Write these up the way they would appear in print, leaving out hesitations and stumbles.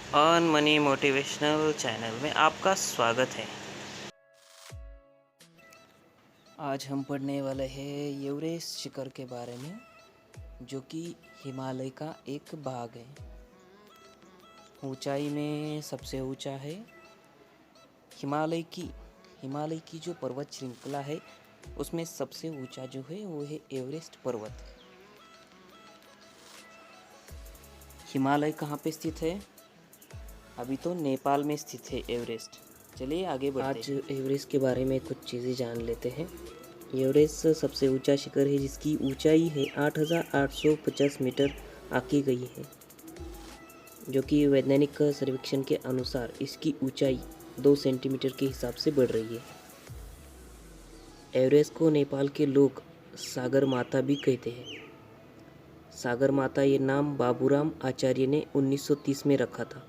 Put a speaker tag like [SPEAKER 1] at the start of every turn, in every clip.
[SPEAKER 1] On money motivational channel में आपका स्वागत है। आज हम पढ़ने वाले हैं एवरेस्ट शिखर के बारे में, जो कि हिमालय का एक भाग है। ऊंचाई में सबसे ऊंचा है। हिमालय की जो पर्वत श्रृंखला है उसमें सबसे ऊंचा जो है वो है एवरेस्ट पर्वत। हिमालय कहाँ पे स्थित है? अभी तो नेपाल में स्थित है एवरेस्ट। चलिए आगे बढ़ते हैं। आज एवरेस्ट के बारे में कुछ चीज़ें जान लेते हैं। एवरेस्ट सबसे ऊंचा शिखर है जिसकी ऊंचाई है 8,850 मीटर आंकी गई है, जो कि वैज्ञानिक सर्वेक्षण के अनुसार इसकी ऊंचाई 2 सेंटीमीटर के हिसाब से बढ़ रही है। एवरेस्ट को नेपाल के लोग सागर माता भी कहते हैं। सागर माता ये नाम बाबूराम आचार्य ने 1930 में रखा था।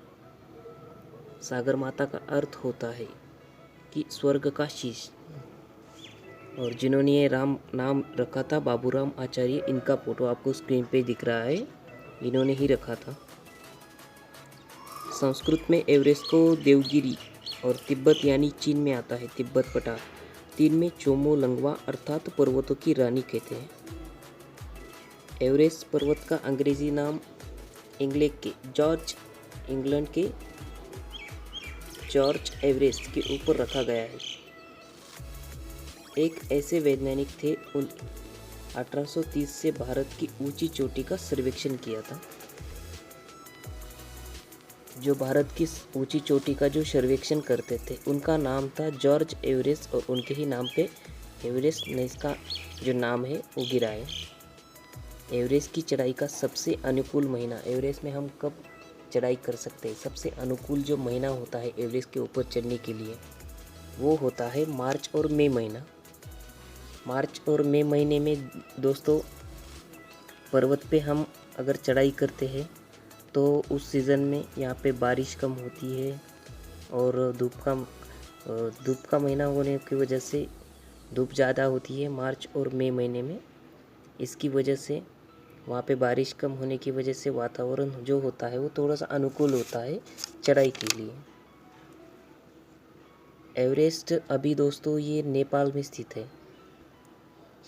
[SPEAKER 1] सागर माता का अर्थ होता है कि स्वर्ग का शीश, और जिन्होंने ये नाम रखा था बाबूराम आचार्य, इनका फोटो आपको स्क्रीन पे दिख रहा है, इन्होंने ही रखा था। संस्कृत में एवरेस्ट को देवगिरी और तिब्बत यानी चीन में आता है तिब्बत पठार, तीन में चोमो लंगवा अर्थात पर्वतों की रानी कहते हैं। एवरेस्ट पर्वत का अंग्रेजी नाम इंग्लैंड के जॉर्ज एवरेस्ट के ऊपर रखा गया है। एक ऐसे वैज्ञानिक थे, 1830 से भारत की ऊंची चोटी का सर्वेक्षण किया था। जो भारत की ऊंची चोटी का जो सर्वेक्षण करते थे उनका नाम था जॉर्ज एवरेस्ट, और उनके ही नाम पे एवरेस्ट ने इसका जो नाम है वो गिरा है। एवरेस्ट की चढ़ाई का सबसे अनुकूल महीना, एवरेस्ट में हम कब चढ़ाई कर सकते हैं, सबसे अनुकूल जो महीना होता है एवरेस्ट के ऊपर चढ़ने के लिए, वो होता है मार्च और मई महीना। मार्च और मई महीने में दोस्तों पर्वत पे हम अगर चढ़ाई करते हैं तो उस सीज़न में यहाँ पे बारिश कम होती है, और धूप का महीना होने की वजह से धूप ज़्यादा होती है मार्च और मई महीने में। इसकी वजह से वहाँ पे बारिश कम होने की वजह से वातावरण जो होता है वो थोड़ा सा अनुकूल होता है चढ़ाई के लिए। एवरेस्ट अभी दोस्तों ये नेपाल में स्थित है।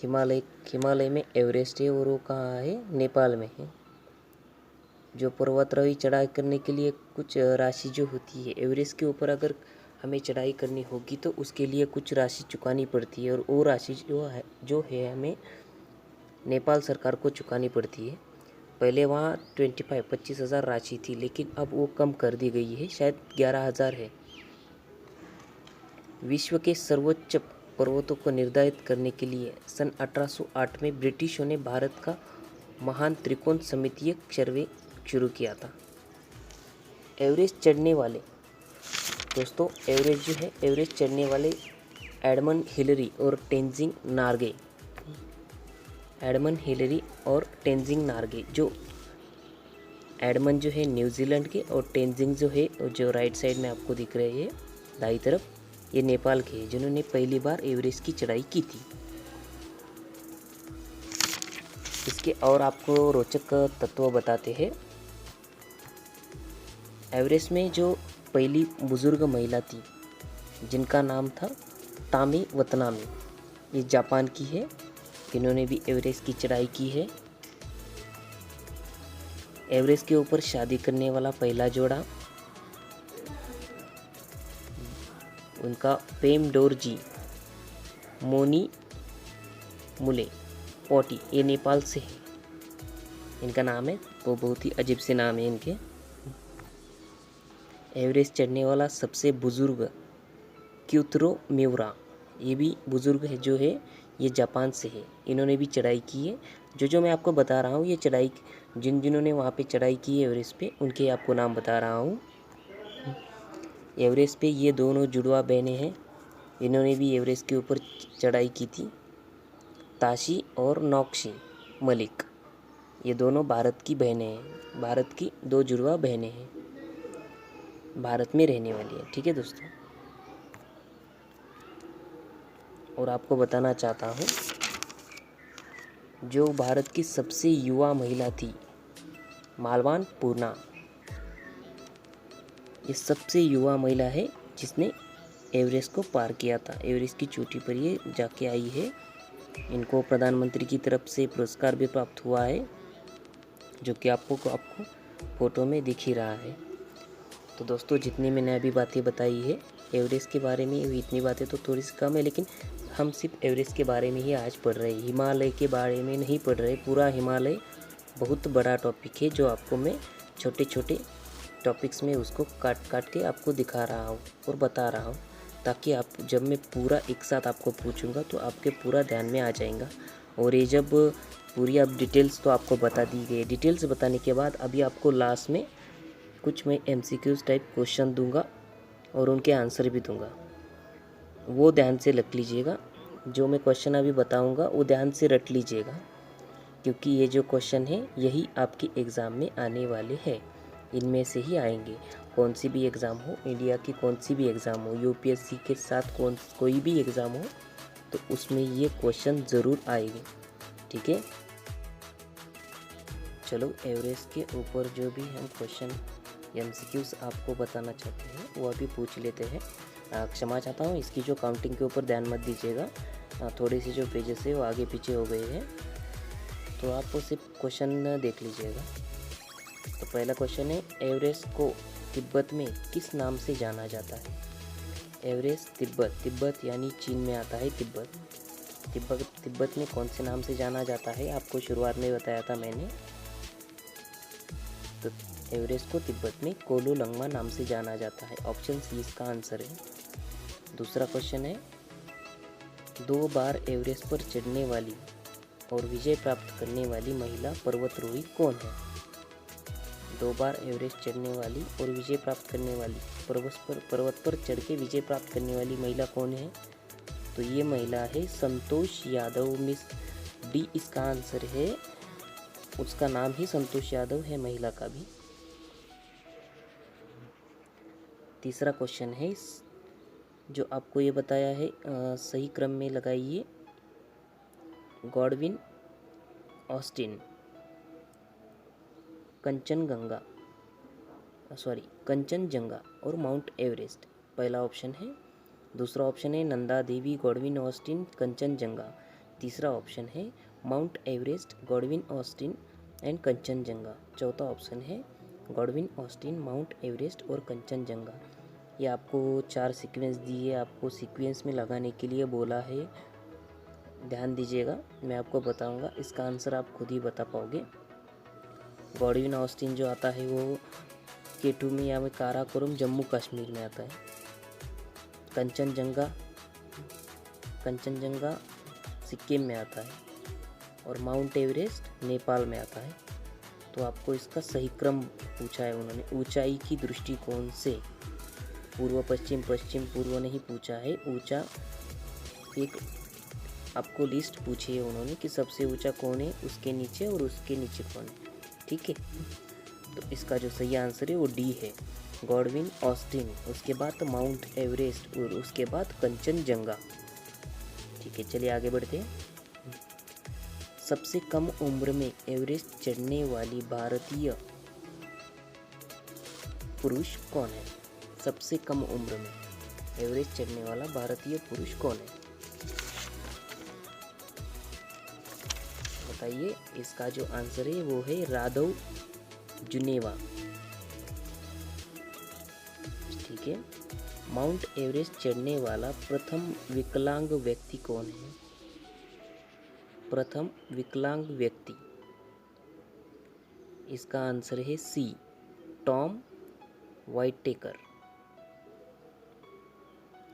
[SPEAKER 1] हिमालय में एवरेस्ट है और वो कहाँ है? नेपाल में है। जो पर्वतारोही चढ़ाई करने के लिए कुछ राशि जो होती है, एवरेस्ट के ऊपर अगर हमें चढ़ाई करनी होगी तो उसके लिए कुछ राशि चुकानी पड़ती है, और वो राशि जो है हमें नेपाल सरकार को चुकानी पड़ती है। पहले वहाँ 25,000 राशि थी, लेकिन अब वो कम कर दी गई है, शायद 11,000 है। विश्व के सर्वोच्च पर्वतों को निर्धारित करने के लिए सन 1808 में ब्रिटिशों ने भारत का महान त्रिकोण समितीय सर्वे शुरू किया था। एवरेस्ट चढ़ने वाले दोस्तों, एवरेस्ट चढ़ने वाले एडमंड हिलरी और टेंजिंग नार्गे, जो एडमंड जो है न्यूजीलैंड के, और टेंजिंग जो है जो राइट साइड में आपको दिख रहे हैं दाईं तरफ, ये नेपाल के हैं, जिन्होंने पहली बार एवरेस्ट की चढ़ाई की थी। इसके और आपको रोचक तत्व बताते हैं। एवरेस्ट में जो पहली बुजुर्ग महिला थी जिनका नाम था तामी वतनामी, ये जापान की है, इन्होंने भी एवरेस्ट की चढ़ाई की है। एवरेस्ट के ऊपर शादी करने वाला पहला जोड़ा, उनका पेम डोरजी मोनी मुले पोटी, ये नेपाल से है, इनका नाम है, वो बहुत ही अजीब से नाम है इनके। एवरेस्ट चढ़ने वाला सबसे बुजुर्ग क्यूतरो म्यूरा, ये भी बुजुर्ग है जो है, ये जापान से है, इन्होंने भी चढ़ाई की है। जो मैं आपको बता रहा हूँ ये चढ़ाई जिन्होंने वहाँ पे चढ़ाई की है एवरेस्ट पे, उनके आपको नाम बता रहा हूँ। एवरेस्ट पे ये दोनों जुड़वा बहनें हैं, इन्होंने भी एवरेस्ट के ऊपर चढ़ाई की थी। ताशी और नौक्शी मलिक, ये दोनों भारत की बहनें हैं, भारत की दो जुड़वा बहनें हैं, भारत में रहने वाली है। ठीक है दोस्तों, और आपको बताना चाहता हूँ जो भारत की सबसे युवा महिला थी मालवान पूर्णा, ये सबसे युवा महिला है जिसने एवरेस्ट को पार किया था। एवरेस्ट की चोटी पर ये जाके आई है। इनको प्रधानमंत्री की तरफ से पुरस्कार भी प्राप्त हुआ है, जो कि आपको फ़ोटो में दिख ही रहा है। तो दोस्तों, जितनी मैंने अभी बातें बताई है एवरेस्ट के बारे में, इतनी बातें तो थोड़ी सी कम है, लेकिन हम सिर्फ एवरेस्ट के बारे में ही आज पढ़ रहे हैं, हिमालय के बारे में नहीं पढ़ रहे। पूरा हिमालय बहुत बड़ा टॉपिक है, जो आपको मैं छोटे छोटे टॉपिक्स में उसको काट काट के आपको दिखा रहा हूँ और बता रहा हूँ, ताकि आप जब मैं पूरा एक साथ आपको पूछूंगा तो आपके पूरा ध्यान में आ जाएगा। और ये जब पूरी अब डिटेल्स तो आपको बता दी गई, डिटेल्स बताने के बाद अभी आपको लास्ट में कुछ मैं MCQs टाइप क्वेश्चन दूंगा और उनके आंसर भी दूंगा। वो ध्यान से रख लीजिएगा, जो मैं क्वेश्चन अभी बताऊंगा वो ध्यान से रट लीजिएगा, क्योंकि ये जो क्वेश्चन है यही आपके एग्ज़ाम में आने वाले हैं। इनमें से ही आएंगे, कौन सी भी एग्ज़ाम हो, इंडिया की कौन सी भी एग्ज़ाम हो, UPSC के साथ कोई भी एग्ज़ाम हो, तो उसमें ये क्वेश्चन ज़रूर आएंगे। ठीक है, चलो एवरेस्ट के ऊपर जो भी हम क्वेश्चन MCQs आपको बताना चाहते हैं वो अभी पूछ लेते हैं। क्षमा चाहता हूँ, इसकी जो काउंटिंग के ऊपर ध्यान मत दीजिएगा, थोड़ी सी जो पेजेस है वो आगे पीछे हो गए हैं, तो आप सिर्फ क्वेश्चन देख लीजिएगा। तो पहला क्वेश्चन है, एवरेस्ट को तिब्बत में किस नाम से जाना जाता है? एवरेस्ट तिब्बत यानी चीन में आता है। तिब्बत में कौन से नाम से जाना जाता है, आपको शुरुआत में बताया था मैंने। तो एवरेस्ट को तिब्बत में कोलोलंगमा नाम से जाना जाता है। ऑप्शन सी इसका आंसर है। दूसरा क्वेश्चन है, 2 बार एवरेस्ट पर चढ़ने वाली और विजय प्राप्त करने वाली महिला पर्वतारोही कौन है? 2 बार एवरेस्ट चढ़ने वाली और विजय प्राप्त करने वाली, पर्वत पर चढ़ के विजय प्राप्त करने वाली महिला कौन है? तो ये महिला है संतोष यादव, मिस डी इसका आंसर है। उसका नाम ही संतोष यादव है महिला का भी। तीसरा क्वेश्चन है, जो आपको ये बताया है, सही क्रम में लगाइए। गॉडविन ऑस्टिन, कंचनजंगा और माउंट एवरेस्ट, पहला ऑप्शन है। दूसरा ऑप्शन है नंदा देवी, गॉडविन ऑस्टिन, कंचनजंगा। तीसरा ऑप्शन है mount Everest, Godwin Austen and Kanchenjunga. चौथा ऑप्शन है गॉडविन ऑस्टिन, माउंट एवरेस्ट और कंचनजंगा। ये आपको 4 सीक्वेंस दिए, आपको सीक्वेंस में लगाने के लिए बोला है। ध्यान दीजिएगा, मैं आपको बताऊंगा, इसका आंसर आप खुद ही बता पाओगे। गॉडविन ऑस्टिन जो आता है वो K2 में या काराकोरम जम्मू कश्मीर में आता है। कंचनजंगा सिक्किम में आता है और माउंट एवरेस्ट नेपाल में आता है। तो आपको इसका सही क्रम पूछा है उन्होंने, ऊंचाई की दृष्टिकोण से। पूर्व पश्चिम पूर्व नहीं पूछा है, ऊंचा एक आपको लिस्ट पूछी है उन्होंने कि सबसे ऊंचा कौन है, उसके नीचे और उसके नीचे कौन है। ठीक है, तो इसका जो सही आंसर है वो डी है, गॉडविन ऑस्टिन, उसके बाद माउंट एवरेस्ट और उसके बाद कंचनजंगा। ठीक है, चलिए आगे बढ़ते हैं। सबसे कम उम्र में एवरेस्ट चढ़ने वाली भारतीय पुरुष कौन है? सबसे कम उम्र में एवरेस्ट चढ़ने वाला भारतीय पुरुष कौन है, बताइए। इसका जो आंसर है वो है राघव जुनेवा। ठीक है, माउंट एवरेस्ट चढ़ने वाला प्रथम विकलांग व्यक्ति कौन है? प्रथम विकलांग व्यक्ति, इसका आंसर है सी, टॉम वाइटेकर।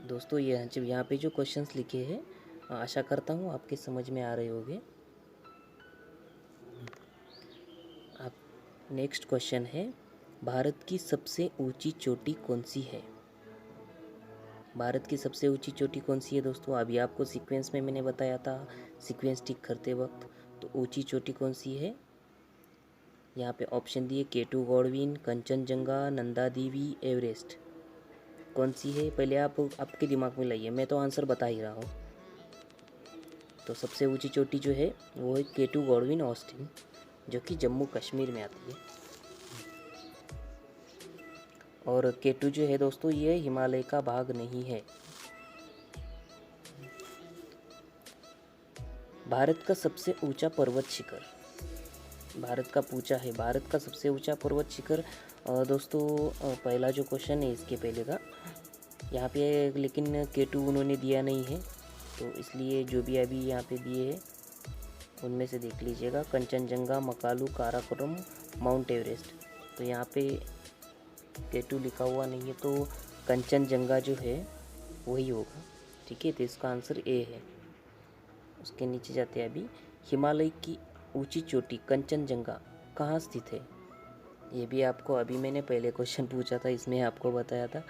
[SPEAKER 1] दोस्तों, यहाँ पे जो क्वेश्चंस लिखे हैं, आशा करता हूँ आपके समझ में आ रहे होंगे। आप नेक्स्ट क्वेश्चन है, भारत की सबसे ऊंची चोटी कौन सी है? भारत की सबसे ऊंची चोटी कौन सी है दोस्तों? अभी आपको सीक्वेंस में मैंने बताया था, सीक्वेंस टिक करते वक्त, तो ऊंची चोटी कौन सी है? यहाँ पे ऑप्शन दिए K2 Godwin, Kanchenjunga, Nanda Devi, Everest. कौन सी है पहले आप आपके दिमाग में लाइए, मैं तो आंसर बता ही रहा हूँ। तो सबसे ऊंची चोटी जो है वो है K2 गॉडविन ऑस्टिन, जो कि जम्मू कश्मीर में आती है। और K2 जो है दोस्तों ये हिमालय का भाग नहीं है। भारत का सबसे ऊंचा पर्वत शिखर, भारत का पूछा है भारत का सबसे ऊंचा पर्वत शिखर। दोस्तों पहला जो क्वेश्चन है इसके पहले का यहाँ पे, लेकिन K2 उन्होंने दिया नहीं है, तो इसलिए जो भी अभी यहाँ पे दिए हैं उनमें से देख लीजिएगा। Kanchenjunga, Makalu, Karakoram, mount Everest. तो यहाँ पे K2 लिखा हुआ नहीं है, तो कंचनजंगा जो है वही होगा। ठीक है, तो इसका आंसर ए है। उसके नीचे जाते हैं अभी, हिमालय की ऊंची चोटी कंचनजंगा कहाँ स्थित है? ये भी आपको अभी मैंने पहले क्वेश्चन पूछा था, इसमें आपको बताया था।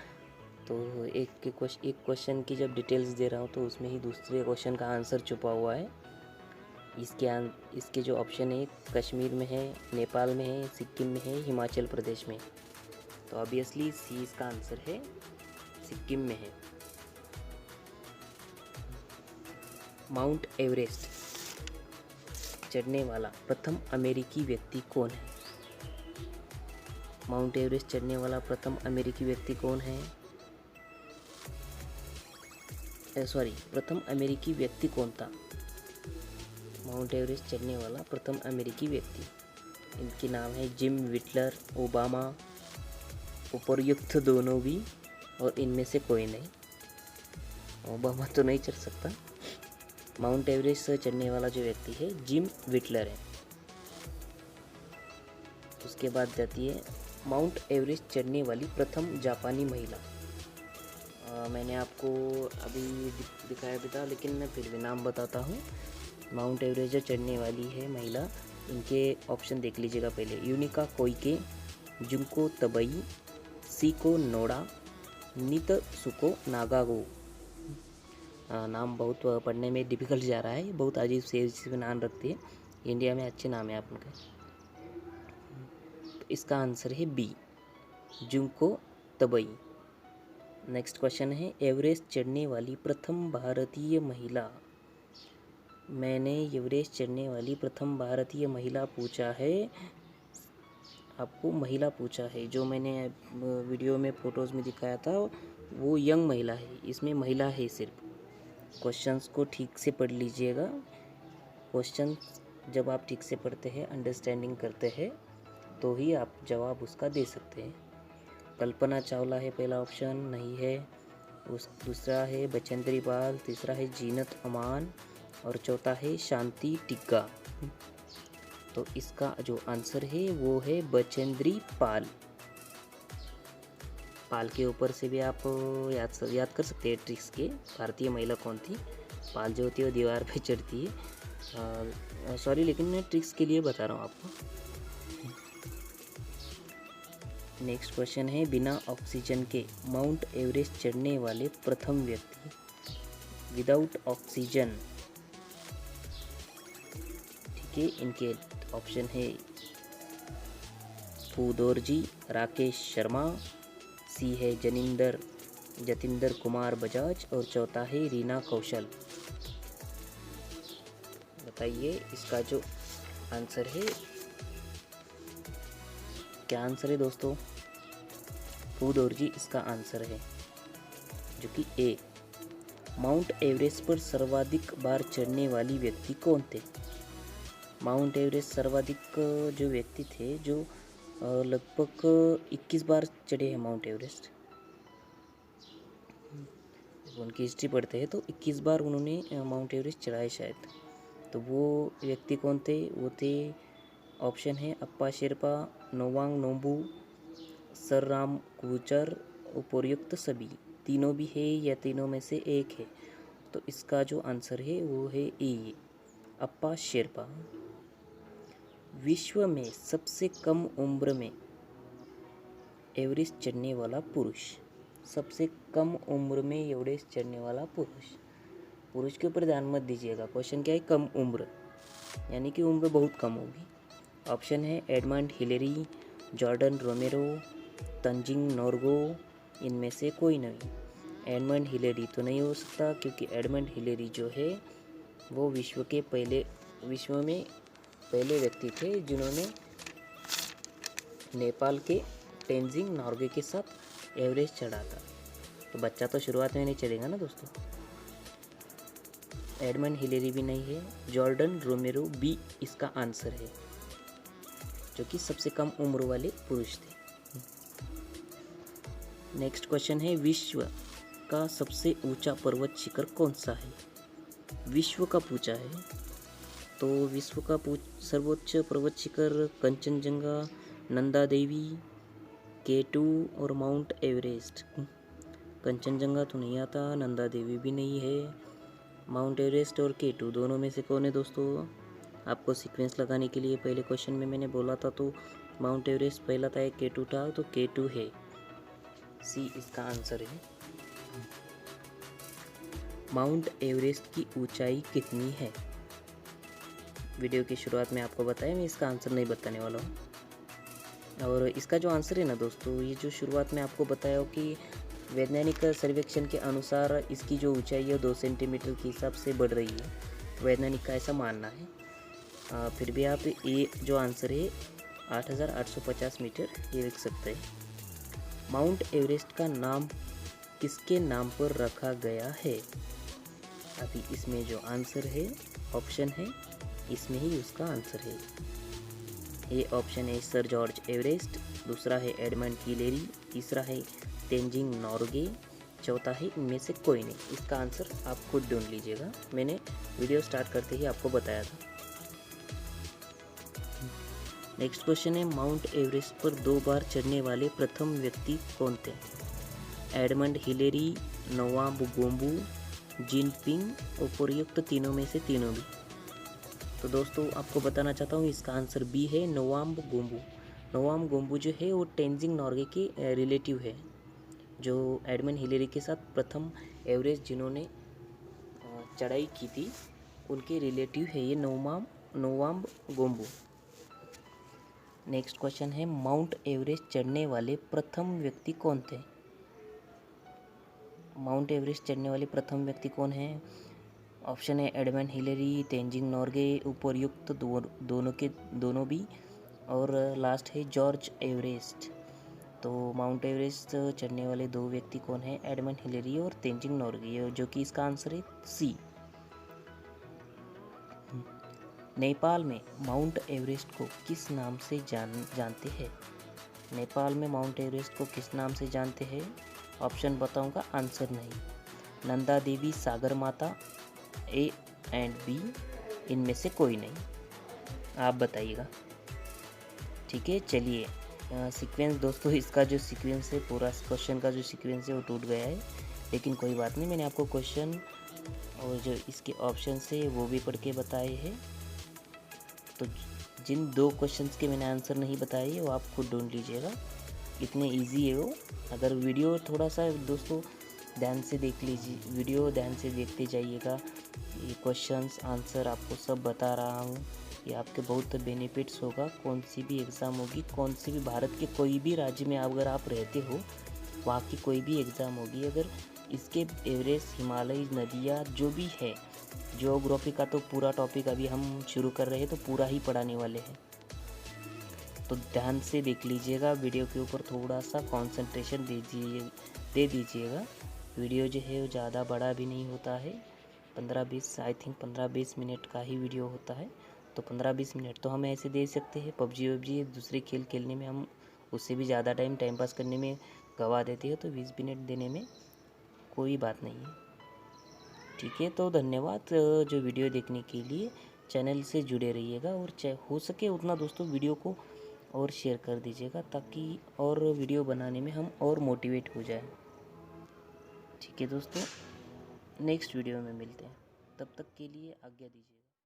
[SPEAKER 1] तो एक क्वेश्चन की जब डिटेल्स दे रहा हूँ तो उसमें ही दूसरे क्वेश्चन का आंसर छुपा हुआ है। इसके जो ऑप्शन है, कश्मीर में है, नेपाल में है, सिक्किम में है, हिमाचल प्रदेश में। तो ऑब्वियसली सी इसका आंसर है, सिक्किम में है। माउंट एवरेस्ट चढ़ने वाला प्रथम अमेरिकी व्यक्ति कौन है? माउंट एवरेस्ट चढ़ने वाला प्रथम अमेरिकी व्यक्ति कौन है? प्रथम अमेरिकी व्यक्ति कौन था? माउंट एवरेस्ट चढ़ने वाला प्रथम अमेरिकी व्यक्ति, इनके नाम है जिम विटलर, ओबामा, उपर्युक्त दोनों भी, और इनमें से कोई नहीं। ओबामा तो नहीं चढ़ सकता। माउंट एवरेस्ट चढ़ने वाला जो व्यक्ति है जिम विटलर है। उसके बाद जाती है माउंट एवरेस्ट चढ़ने वाली प्रथम जापानी महिला। मैंने आपको अभी दिखाया भी था, लेकिन मैं फिर भी नाम बताता हूँ। माउंट एवरेस्ट जो चढ़ने वाली है महिला, इनके ऑप्शन देख लीजिएगा पहले। यूनिका कोइके, जुंको तबई, सीको नोडा, नितसुको नागागो। नाम बहुत पढ़ने में डिफिकल्ट जा रहा है, बहुत अजीब से नाम रखते हैं। इंडिया में अच्छे नाम है आप उनके। तो इसका आंसर है बी, जुंको तबई। नेक्स्ट क्वेश्चन है, एवरेस्ट चढ़ने वाली प्रथम भारतीय महिला। मैंने एवरेस्ट चढ़ने वाली प्रथम भारतीय महिला पूछा है, आपको महिला पूछा है। जो मैंने वीडियो में फ़ोटोज़ में दिखाया था वो यंग महिला है, इसमें महिला है सिर्फ। क्वेश्चंस को ठीक से पढ़ लीजिएगा। क्वेश्चंस जब आप ठीक से पढ़ते हैं, अंडरस्टैंडिंग करते हैं, तो ही आप जवाब उसका दे सकते हैं। कल्पना चावला है पहला ऑप्शन, नहीं है। दूसरा है बचेंद्री पाल, तीसरा है जीनत अमान, और चौथा है शांति टिग्गा। तो इसका जो आंसर है वो है बचेंद्री पाल। पाल के ऊपर से भी आप याद कर सकते हैं ट्रिक्स के। भारतीय महिला कौन थी? पाल जो होती है वो दीवार पे चढ़ती है। सॉरी, लेकिन मैं ट्रिक्स के लिए बता रहा हूँ आपको। नेक्स्ट क्वेश्चन है, बिना ऑक्सीजन के माउंट एवरेस्ट चढ़ने वाले प्रथम व्यक्ति। विदाउट ऑक्सीजन, ठीक है। इनके ऑप्शन है फूदोरजी, राकेश शर्मा, सी है जतिंदर कुमार बजाज, और चौथा है रीना कौशल। बताइए इसका जो आंसर है, क्या आंसर है दोस्तों? फूदोरजी इसका आंसर है, जो कि ए। माउंट एवरेस्ट पर सर्वाधिक बार चढ़ने वाली व्यक्ति कौन थे? माउंट एवरेस्ट सर्वाधिक जो व्यक्ति थे, जो लगभग 21 बार चढ़े हैं माउंट एवरेस्ट। उनकी हिस्ट्री पढ़ते हैं तो 21 बार उन्होंने माउंट एवरेस्ट चढ़ा है शायद। तो वो व्यक्ति कौन थे? वो थे, ऑप्शन है अप्पा शेरपा, नोवांग नोबू, सर राम गुर्जर, उपर्युक्त सभी। तीनों भी है या तीनों में से एक है? तो इसका जो आंसर है वो है ए, अप्पा शेरपा। विश्व में सबसे कम उम्र में एवरेस्ट चढ़ने वाला पुरुष। सबसे कम उम्र में एवरेस्ट चढ़ने वाला पुरुष के ऊपर ध्यान मत दीजिएगा। क्वेश्चन क्या है? कम उम्र, यानी कि उम्र बहुत कम होगी। ऑप्शन है एडमंड हिलेरी, जॉर्डन रोमेरो, तंजिंग नोर्गो, इनमें से कोई नहीं। एडमंड हिलेरी तो नहीं हो सकता, क्योंकि एडमंड हिलेरी जो है वो विश्व में पहले व्यक्ति थे जिन्होंने नेपाल के तेंजिंग नॉर्गे के साथ एवरेस्ट चढ़ा था। तो बच्चा तो शुरुआत में नहीं चढ़ेगा ना दोस्तों। एडमंड हिलेरी भी नहीं है, जॉर्डन रोमेरो भी इसका आंसर है, जो कि सबसे कम उम्र वाले पुरुष थे। नेक्स्ट क्वेश्चन है, विश्व का सबसे ऊंचा पर्वत शिखर कौन सा है? विश्व का पूछा है, तो विश्व का सर्वोच्च पर्वत शिखर कंचनजंगा, नंदा देवी, K2 और माउंट एवरेस्ट। कंचनजंगा तो नहीं आता, नंदा देवी भी नहीं है, माउंट एवरेस्ट और K2 दोनों में से कौन है दोस्तों? आपको सीक्वेंस लगाने के लिए पहले क्वेश्चन में मैंने बोला था, तो माउंट एवरेस्ट पहला था, K2 था, तो K2 है, सी इसका आंसर है। माउंट एवरेस्ट की ऊंचाई कितनी है? वीडियो की शुरुआत में आपको बताया, मैं इसका आंसर नहीं बताने वाला हूँ। और इसका जो आंसर है ना दोस्तों, ये जो शुरुआत में आपको बताया हो कि वैज्ञानिक सर्वेक्षण के अनुसार इसकी जो ऊंचाई है 2 सेंटीमीटर के हिसाब से बढ़ रही है, वैज्ञानिक का ऐसा मानना है। फिर भी आप ये जो आंसर है 8,850 मीटर ये लिख सकते हैं। माउंट एवरेस्ट का नाम किसके नाम पर रखा गया है? अभी इसमें जो आंसर है, ऑप्शन है, इसमें ही उसका आंसर है। ये ऑप्शन है सर जॉर्ज एवरेस्ट, दूसरा है एडमंड हिलेरी, तीसरा है तेंजिंग नॉर्गे, चौथा है इनमें से कोई नहीं। इसका आंसर आप खुद ढूंढ लीजिएगा, मैंने वीडियो स्टार्ट करते ही आपको बताया था। नेक्स्ट क्वेश्चन है, माउंट एवरेस्ट पर 2 बार चढ़ने वाले प्रथम व्यक्ति कौन थे? एडमंड हिलेरी, नोवाम गोम्बू, जिनपिंग, उपर्युक्त तीनों में से तीनों भी। तो दोस्तों आपको बताना चाहता हूँ, इसका आंसर बी है, नोवाम गोम्बू। नोवाम गोम्बू जो है वो तेंजिंग नॉर्गे के रिलेटिव है, जो एडमंड हिलेरी के साथ प्रथम एवरेस्ट जिन्होंने चढ़ाई की थी, उनके रिलेटिव है ये नोवाम गोम्बू। नेक्स्ट क्वेश्चन है, माउंट एवरेस्ट चढ़ने वाले प्रथम व्यक्ति कौन थे? माउंट एवरेस्ट चढ़ने वाले प्रथम व्यक्ति कौन है? ऑप्शन है एडमंड हिलेरी, तेंजिंग नॉर्गे, उपर्युक्त दोनों भी, और लास्ट है जॉर्ज एवरेस्ट। तो माउंट एवरेस्ट चढ़ने वाले 2 व्यक्ति कौन है? एडमंड हिलेरी और तेंजिंग नॉर्गे, जो कि इसका आंसर है सी। नेपाल में माउंट एवरेस्ट को किस नाम से जानते हैं? नेपाल में माउंट एवरेस्ट को किस नाम से जानते हैं? ऑप्शन बताऊंगा, आंसर नहीं। नंदा देवी, सागर माता, ए एंड बी, इनमें से कोई नहीं, आप बताइएगा। ठीक है, चलिए सीक्वेंस दोस्तों, इसका जो सीक्वेंस है, पूरा क्वेश्चन का जो सीक्वेंस है वो टूट गया है, लेकिन कोई बात नहीं, मैंने आपको क्वेश्चन और जो इसके ऑप्शन है वो भी पढ़ के बताए हैं। तो जिन 2 क्वेश्चंस के मैंने आंसर नहीं बताए वो आप खुद ढूंढ लीजिएगा, इतने इजी है वो। अगर वीडियो थोड़ा सा दोस्तों ध्यान से देख लीजिए, वीडियो ध्यान से देखते जाइएगा, ये क्वेश्चंस आंसर आपको सब बता रहा हूँ, ये आपके बहुत बेनिफिट्स होगा। कौन सी भी एग्ज़ाम होगी, कौन सी भी भारत के कोई भी राज्य में अगर आप रहते हो, वहाँ की कोई भी एग्ज़ाम होगी, अगर इसके एवरेस्ट, हिमालय, नदियाँ जो भी है, जियोग्राफी का तो पूरा टॉपिक अभी हम शुरू कर रहे हैं, तो पूरा ही पढ़ाने वाले हैं। तो ध्यान से देख लीजिएगा, वीडियो के ऊपर थोड़ा सा कंसंट्रेशन दे दीजिएगा। वीडियो जो है वो ज़्यादा बड़ा भी नहीं होता है, 15-20 मिनट का ही वीडियो होता है। तो 15-20 मिनट तो हम ऐसे दे सकते हैं, पबजी दूसरे खेल खेलने में हम उससे भी ज़्यादा टाइम पास करने में गवा देते हैं, तो 20 मिनट देने में कोई बात नहीं है। ठीक है, तो धन्यवाद जो वीडियो देखने के लिए। चैनल से जुड़े रहिएगा और हो सके उतना दोस्तों वीडियो को और शेयर कर दीजिएगा, ताकि और वीडियो बनाने में हम और मोटिवेट हो जाए। ठीक है दोस्तों, नेक्स्ट वीडियो में मिलते हैं, तब तक के लिए आज्ञा दीजिए।